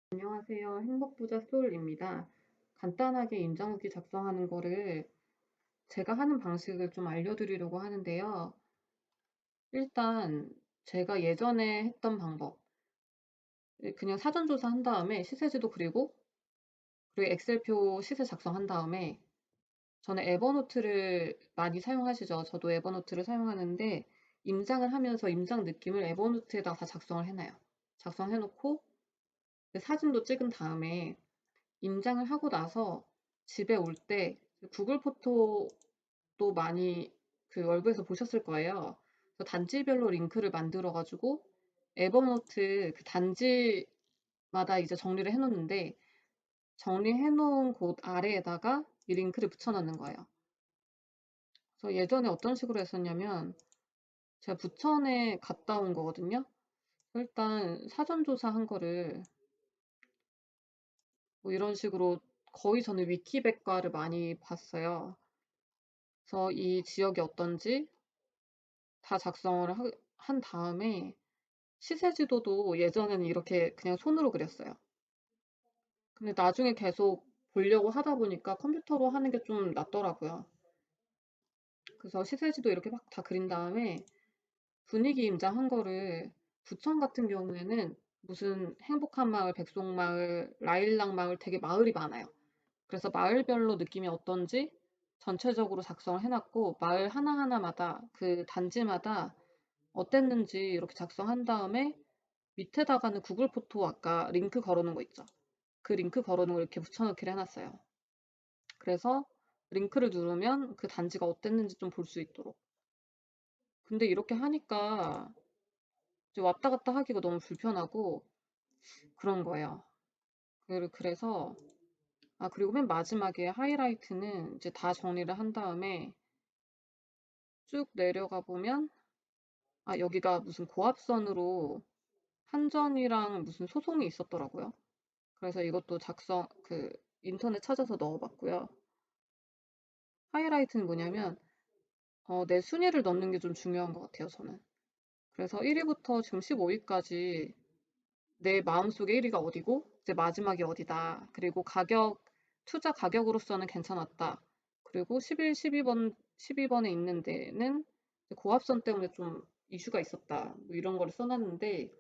안녕하세요. 행복부자 솔입니다. 간단하게 임장후기 작성하는 거를 제가 하는 방식을 좀 알려드리려고 하는데요. 일단 제가 예전에 했던 방법, 그냥 사전조사 한 다음에 시세지도 그리고 엑셀표 시세 작성한 다음에 저는 에버노트를 많이 사용하시죠. 저도 에버노트를 사용하는데 임장을 하면서 임장 느낌을 에버노트에다가 다 작성을 해놔요. 작성해 놓고 사진도 찍은 다음에 임장을 하고 나서 집에 올 때 구글 포토도 많이 그 월브에서 보셨을 거예요. 그래서 단지별로 링크를 만들어 가지고 에버노트 그 단지마다 이제 정리를 해 놓는데, 정리해 놓은 곳 아래에다가 이 링크를 붙여 넣는 거예요. 그래서 예전에 어떤 식으로 했었냐면, 제가 부천에 갔다 온 거거든요. 일단 사전 조사한 거를 뭐 이런 식으로, 거의 저는 위키백과를 많이 봤어요. 그래서 이 지역이 어떤지 다 작성을 한 다음에 시세 지도도 예전에는 이렇게 그냥 손으로 그렸어요. 근데 나중에 계속 보려고 하다 보니까 컴퓨터로 하는 게 좀 낫더라고요. 그래서 시세 지도 이렇게 막 다 그린 다음에 분위기 임장한 거를, 부천 같은 경우에는 무슨 행복한 마을, 백송마을, 라일락 마을, 되게 마을이 많아요. 그래서 마을별로 느낌이 어떤지 전체적으로 작성을 해 놨고, 마을 하나하나마다 그 단지마다 어땠는지 이렇게 작성한 다음에 밑에다가는 구글 포토 아까 링크 걸어 놓은 거 있죠. 그 링크 걸어 놓은 걸 이렇게 붙여 넣기를 해 놨어요. 그래서 링크를 누르면 그 단지가 어땠는지 좀 볼 수 있도록. 근데 이렇게 하니까 이제 왔다 갔다 하기가 너무 불편하고 그런 거예요. 그래서 그리고 맨 마지막에 하이라이트는 이제 다 정리를 한 다음에 쭉 내려가 보면, 여기가 무슨 고압선으로 한전이랑 무슨 소송이 있었더라고요. 그래서 이것도 인터넷 찾아서 넣어 봤고요. 하이라이트는 뭐냐면 내 순위를 넣는 게 좀 중요한 것 같아요, 저는. 그래서 1 위부터 지금 15 위까지 내 마음속에 1 위가 어디고 이제 마지막이 어디다. 그리고 투자 가격으로서는 괜찮았다. 그리고 11, 12 번에 있는 데는 고압선 때문에 좀 이슈가 있었다. 뭐 이런 거를 써 놨는데,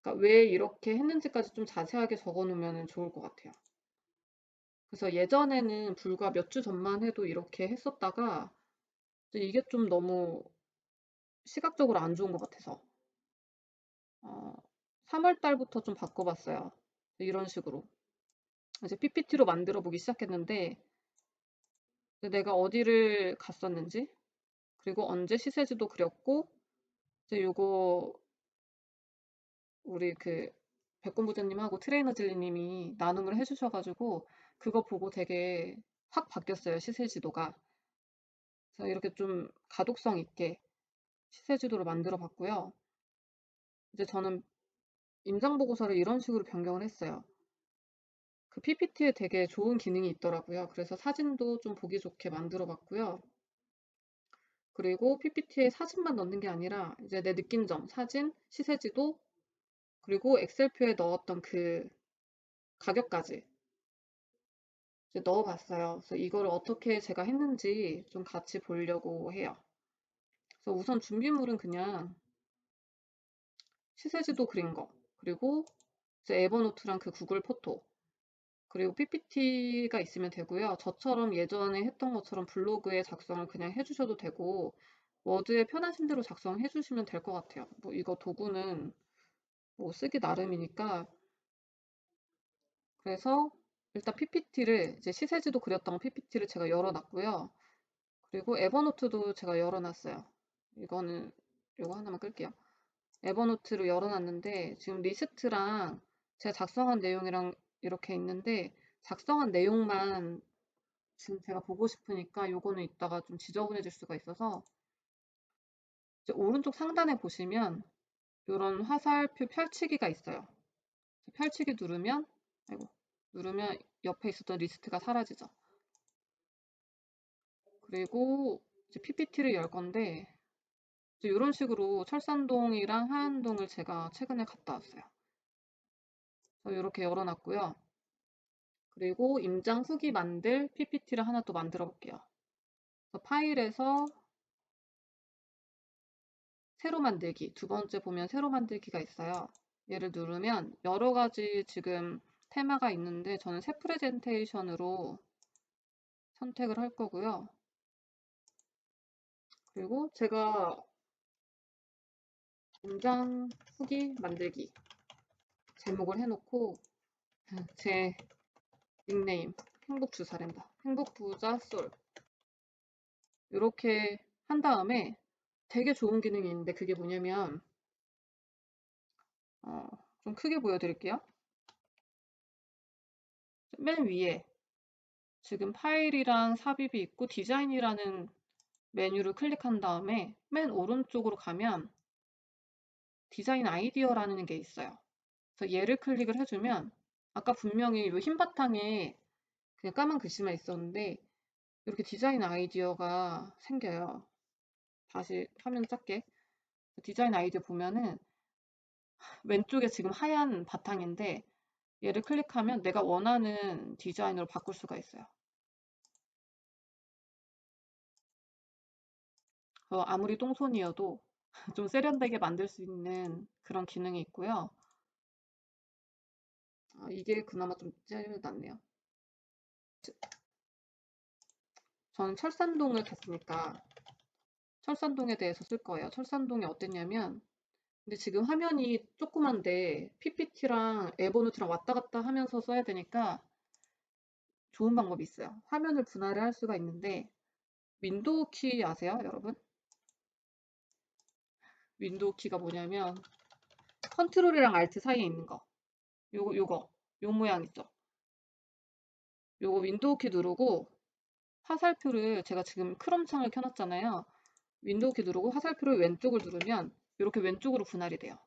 그러니까 왜 이렇게 했는지까지 좀 자세하게 적어 놓으면은 좋을 것 같아요. 그래서 예전에는 불과 몇 주 전만 해도 이렇게 했었다가 이제 이게 좀 너무 시각적으로 안 좋은 것 같아서 3월 달부터 좀 바꿔 봤어요. 이런 식으로 이제 PPT로 만들어 보기 시작했는데, 내가 어디를 갔었는지, 그리고 언제 시세지도 그렸고, 이제 요거 우리 그 백군 부장님하고 트레이너 진리님이 나눔을 해 주셔 가지고 그거 보고 되게 확 바뀌었어요, 시세지도가. 그래서 이렇게 좀 가독성 있게 시세지도를 만들어 봤고요. 이제 저는 임장 보고서를 이런 식으로 변경을 했어요. 그 PPT에 되게 좋은 기능이 있더라고요. 그래서 사진도 좀 보기 좋게 만들어 봤고요. 그리고 PPT에 사진만 넣는 게 아니라 이제 내 느낀 점, 사진, 시세지도, 그리고 엑셀표에 넣었던 그 가격까지 이제 넣어 봤어요. 그래서 이거를 어떻게 제가 했는지 좀 같이 보려고 해요. 그래서 우선 준비물은 그냥 시세지도 그린 거, 그리고 이제 에버노트랑 그 구글 포토, 그리고 PPT가 있으면 되고요. 저처럼 예전에 했던 것처럼 블로그에 작성을 그냥 해 주셔도 되고, 워드에 편하신 대로 작성해 주시면 될 것 같아요. 뭐 이거 도구는 뭐 쓰기 나름이니까. 그래서 일단 PPT를 이제 시세지도 그렸던 PPT를 제가 열어 놨고요. 그리고 에버노트도 제가 열어 놨어요. 이거는 요거 하나만 끌게요. 에버노트를 열어 놨는데 지금 리스트랑 제가 작성한 내용이랑 이렇게 있는데, 작성한 내용만 지금 제가 보고 싶으니까 요거는 이따가 좀 지저분해질 수가 있어서, 이제 오른쪽 상단에 보시면 요런 화살표 펼치기가 있어요. 펼치기 누르면, 아이고, 누르면 옆에 있었던 리스트가 사라지죠. 그리고 이제 PPT를 열 건데, 이제 이런 식으로 철산동이랑 하안동을 제가 최근에 갔다 왔어요. 그래서 이렇게 열어놨고요. 그리고 임장 후기 만들 PPT를 하나 또 만들어 볼게요. 그래서 파일에서 새로 만들기, 두 번째 보면 새로 만들기가 있어요. 얘를 누르면 여러 가지 지금 테마가 있는데 저는 새 프레젠테이션으로 선택을 할 거고요. 그리고 제가 임장 후기 만들기 제목을 해놓고 제 닉네임 행복주사랜다. 행복부자 솔 이렇게 한 다음에 되게 좋은 기능이 있는데 그게 뭐냐면 좀 크게 보여드릴게요. 맨 위에 지금 파일이랑 삽입이 있고 디자인이라는 메뉴를 클릭한 다음에 맨 오른쪽으로 가면 디자인 아이디어라는 게 있어요. 그래서 얘를 클릭을 해주면 아까 분명히 이 흰 바탕에 그냥 까만 글씨만 있었는데 이렇게 디자인 아이디어가 생겨요. 다시 화면 작게. 디자인 아이디어 보면은 왼쪽에 지금 하얀 바탕인데 얘를 클릭하면 내가 원하는 디자인으로 바꿀 수가 있어요. 아무리 똥손이어도 좀 세련되게 만들 수 있는 그런 기능이 있고요. 이게 그나마 좀 제일 낫네요. 저는 철산동을 갔으니까 철산동에 대해서 쓸 거예요. 철산동이 어땠냐면 근데 지금 화면이 조그만데 PPT랑 에버노트랑 왔다 갔다 하면서 써야 되니까 좋은 방법이 있어요. 화면을 분할을 할 수가 있는데 윈도우 키 아세요, 여러분? 윈도우 키가 뭐냐면 컨트롤이랑 알트 사이에 있는 거. 요 모양 있죠? 요거 윈도우 키 누르고 화살표를 제가 지금 크롬 창을 켜놨잖아요. 윈도우 키 누르고 화살표를 왼쪽을 누르면 이렇게 왼쪽으로 분할이 돼요.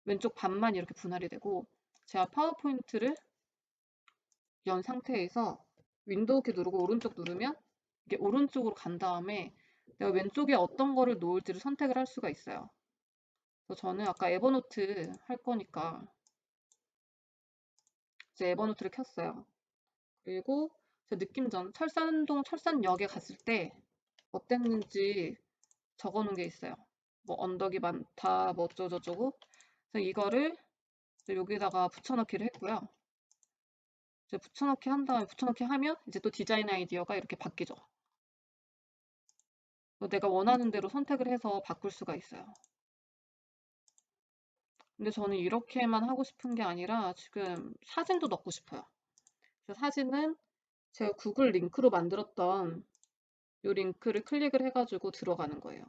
왼쪽 반만 이렇게 분할이 되고 제가 파워포인트를 연 상태에서 윈도우 키 누르고 오른쪽 누르면 이게 오른쪽으로 간 다음에 내가 왼쪽에 어떤 거를 놓을지를 선택을 할 수가 있어요. 그래서 저는 아까 에버노트 할 거니까 이제 에버노트를 켰어요. 그리고 제 느낌전 철산동 철산역에 갔을 때 어땠는지 적어 놓은 게 있어요. 뭐 언덕이 많다, 뭐 어쩌고저쩌고. 그래서 이거를 이제 여기다가 붙여넣기를 했고요. 이제 붙여넣기 한 다음에 붙여넣기 하면 이제 또 디자인 아이디어가 이렇게 바뀌죠. 내가 원하는 대로 선택을 해서 바꿀 수가 있어요. 근데 저는 이렇게만 하고 싶은 게 아니라 지금 사진도 넣고 싶어요. 그래서 사진은 제가 구글 링크로 만들었던 이 링크를 클릭을 해가지고 들어가는 거예요.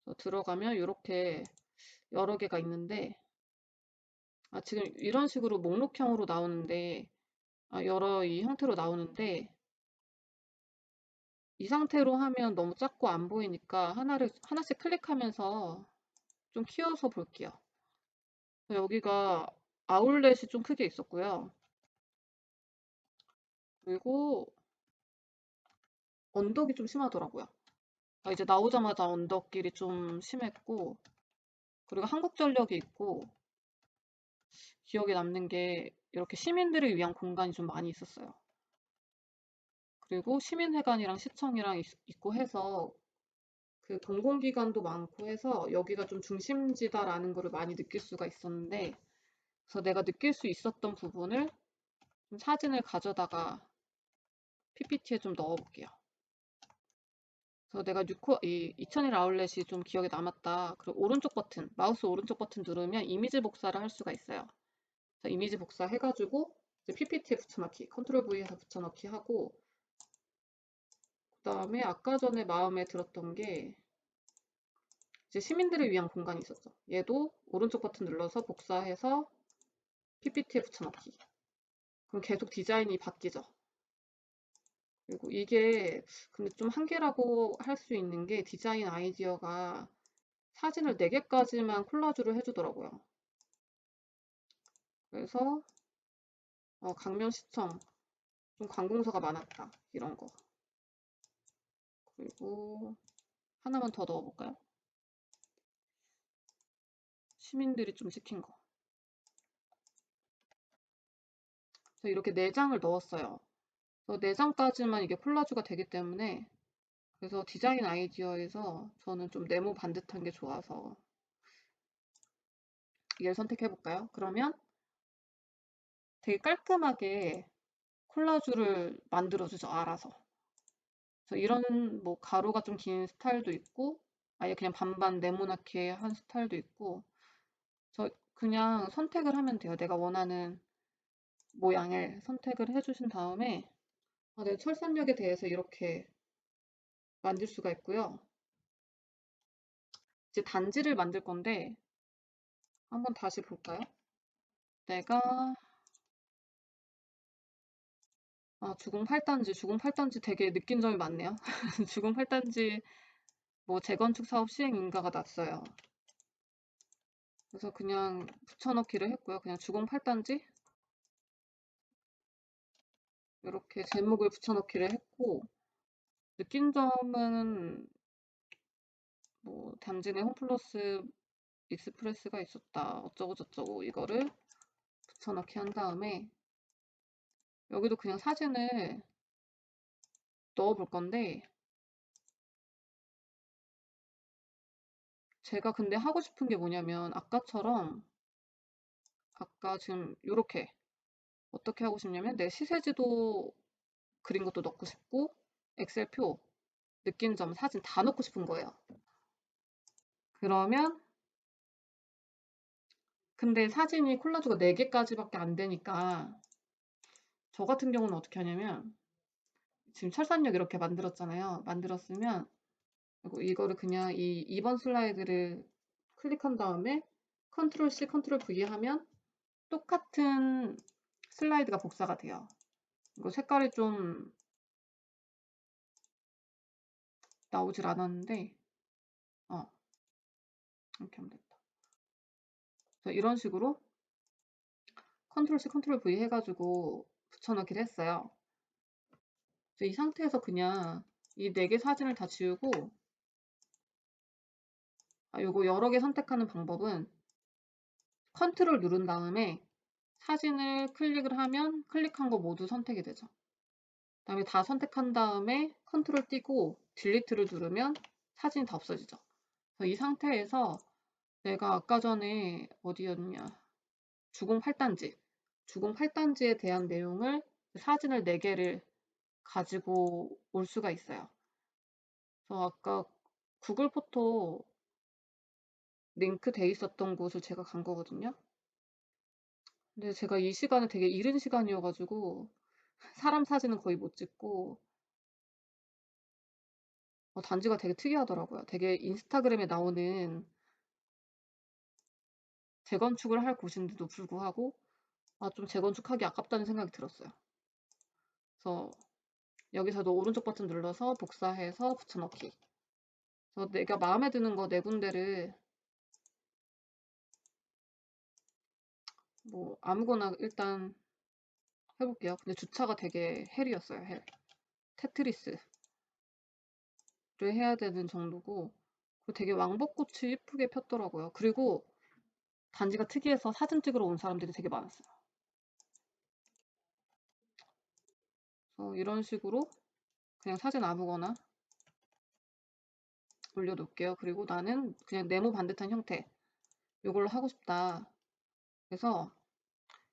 그래서 들어가면 이렇게 여러 개가 있는데 지금 이런 식으로 목록형으로 나오는데 여러 이 형태로 나오는데 이 상태로 하면 너무 작고 안 보이니까 하나씩 클릭하면서 좀 키워서 볼게요. 여기가 아울렛이 좀 크게 있었고요. 그리고 언덕이 좀 심하더라고요. 이제 나오자마자 언덕길이 좀 심했고 그리고 한국전력이 있고 기억에 남는 게 이렇게 시민들을 위한 공간이 좀 많이 있었어요. 그리고 시민회관이랑 시청이랑 있고 해서 그 공공기관도 많고 해서 여기가 좀 중심지다라는 거를 많이 느낄 수가 있었는데 그래서 내가 느낄 수 있었던 부분을 좀 사진을 가져다가 PPT에 좀 넣어볼게요. 그래서 내가 이 2001 아울렛이 좀 기억에 남았다. 그리고 오른쪽 버튼, 마우스 오른쪽 버튼 누르면 이미지 복사를 할 수가 있어요. 그래서 이미지 복사 해가지고 PPT에 붙여넣기, 컨트롤 V에서 붙여넣기 하고 그 다음에 아까 전에 마음에 들었던 게 이제 시민들을 위한 공간이 있었죠. 얘도 오른쪽 버튼 눌러서 복사해서 PPT에 붙여넣기. 그럼 계속 디자인이 바뀌죠. 그리고 이게 근데 좀 한계라고 할 수 있는 게 디자인 아이디어가 사진을 4개까지만 콜라주를 해주더라고요. 그래서 강명시청 좀 관공서가 많았다 이런 거. 그리고 하나만 더 넣어볼까요? 시민들이 좀 시킨 거. 그래서 이렇게 4장을 넣었어요. 그래서 4장까지만 이게 콜라주가 되기 때문에, 그래서 디자인 아이디어에서 저는 좀 네모 반듯한 게 좋아서 얘를 선택해볼까요? 그러면 되게 깔끔하게 콜라주를 만들어주죠, 알아서. 그래서 이런 뭐 가로가 좀 긴 스타일도 있고, 아예 그냥 반반 네모나게 한 스타일도 있고, 저 그냥 선택을 하면 돼요. 내가 원하는 모양을 선택을 해주신 다음에, 네, 철산역에 대해서 이렇게 만들 수가 있고요. 이제 단지를 만들 건데, 한번 다시 볼까요? 내가 주공 8단지, 주공 8단지 되게 느낀 점이 많네요. 주공 8단지 뭐 재건축 사업 시행 인가가 났어요. 그래서 그냥 붙여넣기를 했고요. 그냥 주공 8단지 이렇게 제목을 붙여넣기를 했고, 느낀 점은 뭐 단지 내 홈플러스 익스프레스가 있었다 어쩌고 저쩌고 이거를 붙여넣기 한 다음에 여기도 그냥 사진을 넣어 볼 건데, 제가 근데 하고 싶은 게 뭐냐면 아까처럼 아까 지금 이렇게 어떻게 하고 싶냐면 내 시세지도 그린 것도 넣고 싶고 엑셀표, 느낀 점, 사진 다 넣고 싶은 거예요. 그러면 근데 사진이 콜라주가 4개까지밖에 안 되니까 저 같은 경우는 어떻게 하냐면 지금 철산역 이렇게 만들었잖아요. 만들었으면 그리고 이거를 그냥 이 2번 슬라이드를 클릭한 다음에 컨트롤 C, 컨트롤 V 하면 똑같은 슬라이드가 복사가 돼요. 이거 색깔이 좀 나오질 않았는데 이렇게 하면 됐다. 그래서 이런 식으로 컨트롤 C, 컨트롤 V 해가지고 붙여넣기를 했어요. 이 상태에서 그냥 이 4개 사진을 다 지우고, 요거 여러 개 선택하는 방법은 컨트롤 누른 다음에 사진을 클릭을 하면 클릭한 거 모두 선택이 되죠. 그다음에 다 선택한 다음에 컨트롤 띄고 딜리트를 누르면 사진이 다 없어지죠. 그래서 이 상태에서 내가 아까 전에 어디였냐, 주공 8단지, 주공 8단지에 대한 내용을 사진을 4개를 가지고 올 수가 있어요. 그래서 아까 구글 포토 링크 돼 있었던 곳을 제가 간 거거든요. 근데 제가 이 시간에 되게 이른 시간이어가지고 사람 사진은 거의 못 찍고, 단지가 되게 특이하더라고요. 되게 인스타그램에 나오는 재건축을 할 곳인데도 불구하고 좀 재건축하기 아깝다는 생각이 들었어요. 그래서 여기서도 오른쪽 버튼 눌러서 복사해서 붙여넣기. 그래서 내가 마음에 드는 거 4군데를 뭐 아무거나 일단 해볼게요. 근데 주차가 되게 헬이었어요. 헬. 테트리스를 해야 되는 정도고, 그리고 되게 왕벚꽃이 예쁘게 폈더라고요. 그리고 단지가 특이해서 사진 찍으러 온 사람들이 되게 많았어요. 그래서 이런 식으로 그냥 사진 아무거나 올려놓을게요. 그리고 나는 그냥 네모 반듯한 형태 이걸로 하고 싶다. 그래서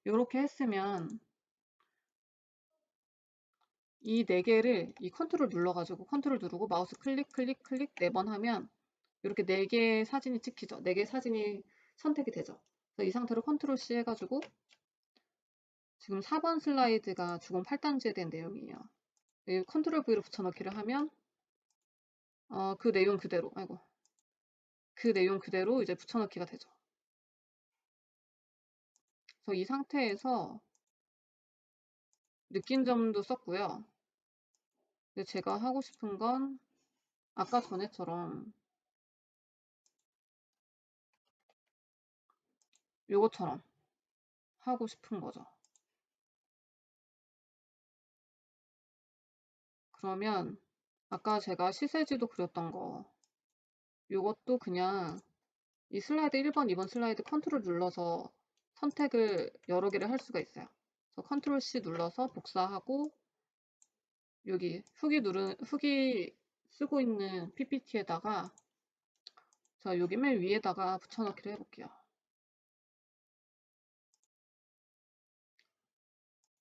이렇게 했으면 이 4개를 이 컨트롤 눌러가지고 컨트롤 누르고 마우스 클릭 클릭 클릭 4번 하면 이렇게 4개의 사진이 찍히죠. 4개의 사진이 선택이 되죠. 그래서 이 상태로 컨트롤 C 해가지고 지금 4번 슬라이드가 주공 8단지에 대한 내용이에요. 컨트롤 V로 붙여넣기를 하면 그 내용 그대로, 그 내용 그대로 이제 붙여넣기가 되죠. 그래서 이 상태에서 느낀 점도 썼고요. 근데 제가 하고 싶은 건 아까 전에처럼 요것처럼 하고 싶은 거죠. 그러면 아까 제가 시세지도 그렸던 거 요것도 그냥 이 슬라이드 1번, 2번 슬라이드 컨트롤 눌러서 선택을 여러 개를 할 수가 있어요. 그래서 컨트롤 C 눌러서 복사하고 여기 후기 쓰고 있는 PPT에다가 자 여기 맨 위에다가 붙여넣기를 해볼게요.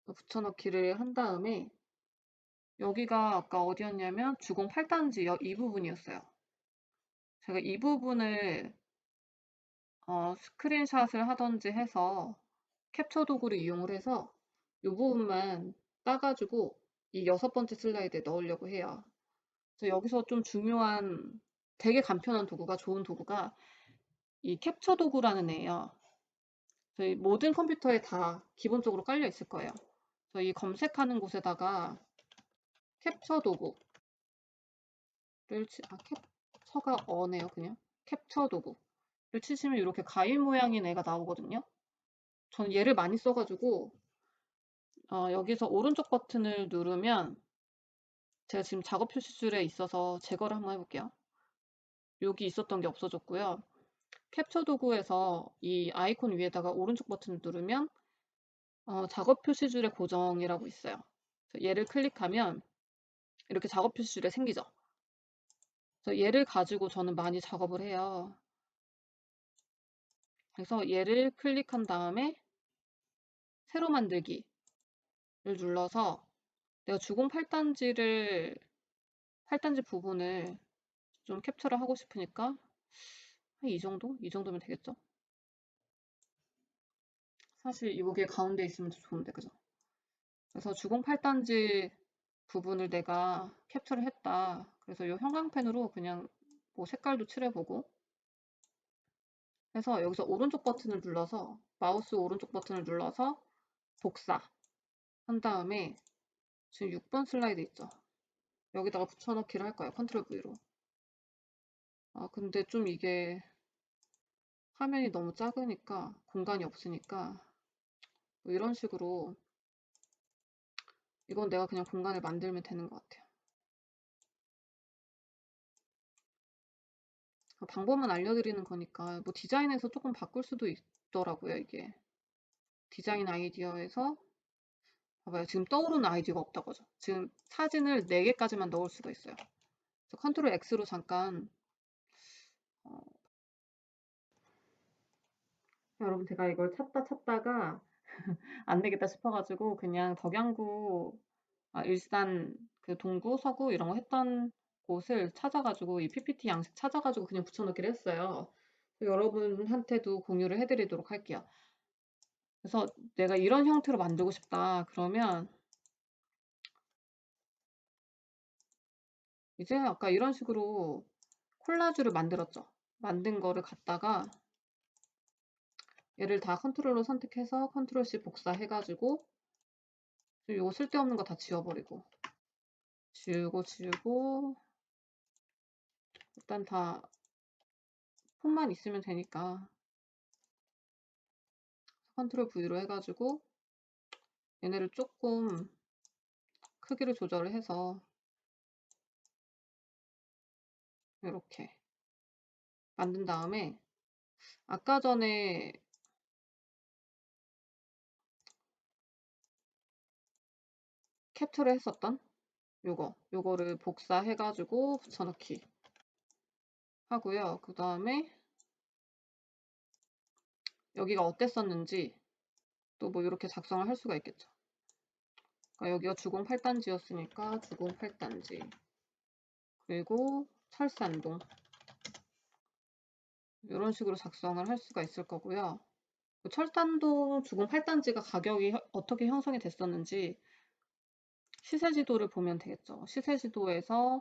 붙여넣기를 한 다음에 여기가 아까 어디였냐면 주공 8단지 이 부분이었어요. 제가 이 부분을 스크린샷을 하던지 해서 캡처 도구를 이용을 해서 이 부분만 따가지고 이 6번째 슬라이드에 넣으려고 해요. 그래서 여기서 좀 중요한 되게 간편한 도구가 좋은 도구가 이 캡처 도구라는 애예요. 저희 모든 컴퓨터에 다 기본적으로 깔려 있을 거예요. 저희 검색하는 곳에다가 캡처 도구를 캡처가 어네요. 그냥 캡처 도구를 치시면 이렇게 가위 모양인 애가 나오거든요. 저는 얘를 많이 써가지고 여기서 오른쪽 버튼을 누르면 제가 지금 작업 표시줄에 있어서 제거를 한번 해볼게요. 여기 있었던 게 없어졌고요. 캡처 도구에서 이 아이콘 위에다가 오른쪽 버튼을 누르면 작업 표시줄의 고정이라고 있어요. 얘를 클릭하면 이렇게 작업 표시줄에 생기죠. 그래서 얘를 가지고 저는 많이 작업을 해요. 그래서 얘를 클릭한 다음에 새로 만들기를 눌러서 내가 주공 8단지 부분을 좀 캡처를 하고 싶으니까 한 이 정도? 이 정도면 되겠죠? 사실 이게 가운데 있으면 더 좋은데, 그죠? 그래서 주공 8단지 부분을 내가 캡처를 했다. 그래서 이 형광펜으로 그냥 뭐 색깔도 칠해보고 해서 여기서 오른쪽 버튼을 눌러서 마우스 오른쪽 버튼을 눌러서 복사 한 다음에 지금 6번 슬라이드 있죠? 여기다가 붙여넣기를 할 거예요. 컨트롤 V로. 근데 좀 이게 화면이 너무 작으니까 공간이 없으니까 뭐 이런 식으로 이건 내가 그냥 공간을 만들면 되는 것 같아요. 방법만 알려드리는 거니까 뭐 디자인에서 조금 바꿀 수도 있더라고요. 이게 디자인 아이디어에서 봐봐요. 지금 떠오르는 아이디어가 없다고 하죠. 지금 사진을 4개까지만 넣을 수가 있어요. 컨트롤 X로 잠깐 여러분 제가 이걸 찾다가 안 되겠다 싶어가지고 그냥 덕양구 일산 그 동구 서구 이런 거 했던 곳을 찾아가지고 이 PPT 양식 찾아가지고 그냥 붙여넣기를 했어요. 여러분한테도 공유를 해드리도록 할게요. 그래서 내가 이런 형태로 만들고 싶다 그러면 이제 아까 이런 식으로 콜라주를 만들었죠. 만든 거를 갖다가 얘를 다 컨트롤로 선택해서 컨트롤 C 복사해가지고 요거 쓸데없는 거 다 지워버리고 지우고 일단 다 폰만 있으면 되니까 컨트롤 V로 해가지고 얘네를 조금 크기를 조절을 해서 이렇게 만든 다음에 아까 전에 캡처를 했었던 요거를 복사해가지고 붙여넣기 하고요. 그 다음에 여기가 어땠었는지 또 뭐 이렇게 작성을 할 수가 있겠죠. 그러니까 여기가 주공 8단지였으니까 주공 8단지 그리고 철산동 이런 식으로 작성을 할 수가 있을 거고요. 철산동 주공 8단지가 가격이 어떻게 형성이 됐었는지 시세지도를 보면 되겠죠. 시세지도에서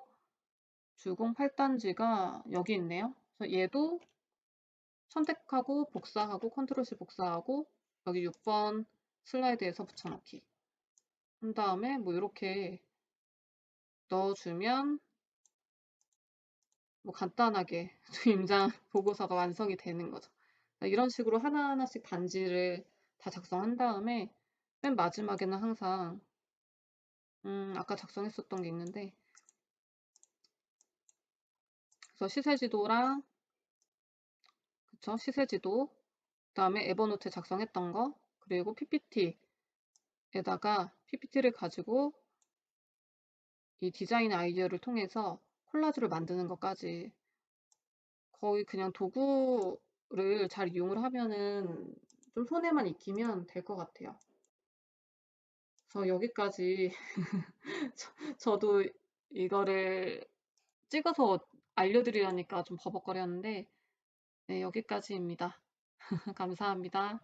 주공 8단지가 여기 있네요. 그래서 얘도 선택하고 복사하고 컨트롤 C 복사하고 여기 6번 슬라이드에서 붙여넣기 한 다음에 뭐 이렇게 넣어주면 뭐 간단하게 임장 보고서가 완성이 되는 거죠. 이런 식으로 하나하나씩 단지를 다 작성한 다음에 맨 마지막에는 항상 아까 작성했었던 게 있는데 그래서 시세지도랑 그쵸. 시세지도, 그다음에 에버노트에 작성했던 거, 그리고 PPT를 가지고 이 디자인 아이디어를 통해서 콜라주를 만드는 것까지 거의 그냥 도구를 잘 이용을 하면은 좀 손에만 익히면 될 것 같아요. 그래서 여기까지 저도 이거를 찍어서 알려드리려니까 좀 버벅거렸는데 네 여기까지입니다. 감사합니다.